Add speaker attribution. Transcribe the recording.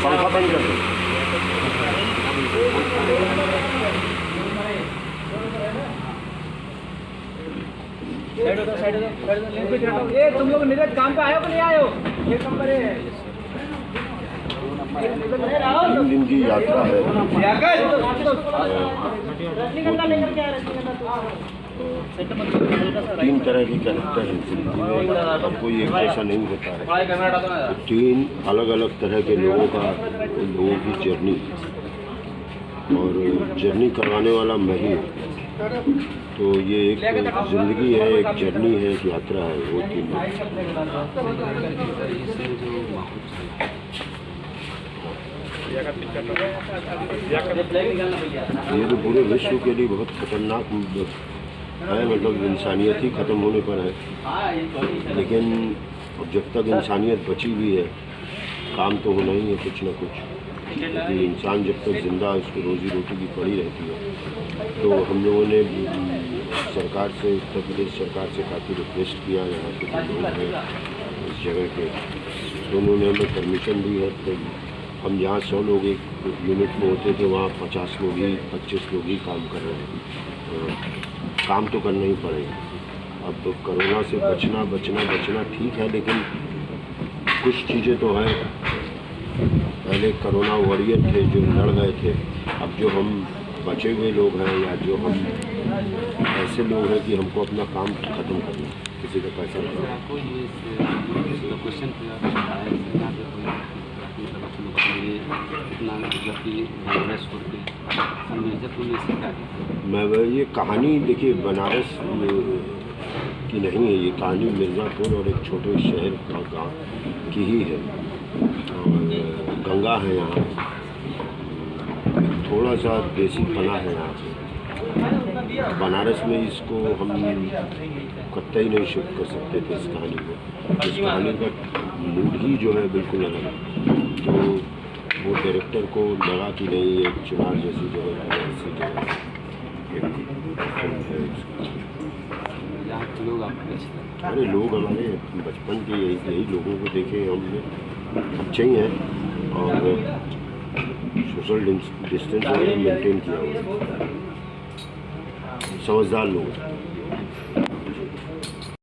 Speaker 1: पंखा बंद कर दो।
Speaker 2: ये तुम लोग नीरज काम पे आए हो कि नहीं आए हो? ये नंबर है।
Speaker 1: 3 दिन की यात्रा है। तीन तरह के कैरेक्टर हैं जिंदगी में, हर कोई एक जैसा नहीं होता है। तो 3 अलग अलग तरह के लोगों की जर्नी, और जर्नी करवाने वाला मैं ही। तो ये एक ज़िंदगी है, एक जर्नी है, एक यात्रा है, वो 3 ये तो पूरे विश्व के लिए बहुत खतरनाक है, मतलब इंसानियत ही ख़त्म होने पर है। लेकिन जब तक इंसानियत बची हुई है, काम तो होना ही है कुछ ना कुछ, क्योंकि इंसान जब तक ज़िंदा है उसको रोज़ी रोटी की पड़ी रहती है। तो हम लोगों ने सरकार से, उत्तर प्रदेश सरकार से काफ़ी रिक्वेस्ट किया, यहाँ के जो लोग हैं इस जगह के, तो उन्होंने हमें परमिशन दी है। तो हम जहाँ 100 लोग एक यूनिट में होते थे, वहाँ 50 लोग ही, 25 लोग ही काम कर रहे हैं। काम तो करना ही पड़ेगा। अब तो कोरोना से बचना ठीक है, लेकिन कुछ चीज़ें तो हैं। पहले कोरोना वॉरियर थे जो लड़ गए थे, अब जो हम बचे हुए लोग हैं, या जो हम ऐसे लोग हैं कि हमको अपना काम ख़त्म करना, किसी का पैसा नहीं। मैं ये कहानी देखिए बनारस की नहीं है, ये कहानी मिर्ज़ापुर और एक छोटे शहर का गाँव की ही है। और गंगा है यहाँ, थोड़ा सा देसी पना है यहाँ पे। बनारस में इसको हम कतई नहीं शूट कर सकते थे इस कहानी को। इस कहानी का मूड ही जो है बिल्कुल अलग है। तो वो डायरेक्टर को लगा कि नहीं, ये चुनाव जैसी जगह है, ऐसी जगह अरे लोग हमारे बचपन के यही लोगों को देखे हमने, अच्छे ही हैं, और सोशल डिस्टेंस मेंटेन किया हुआ, समझदार लोग।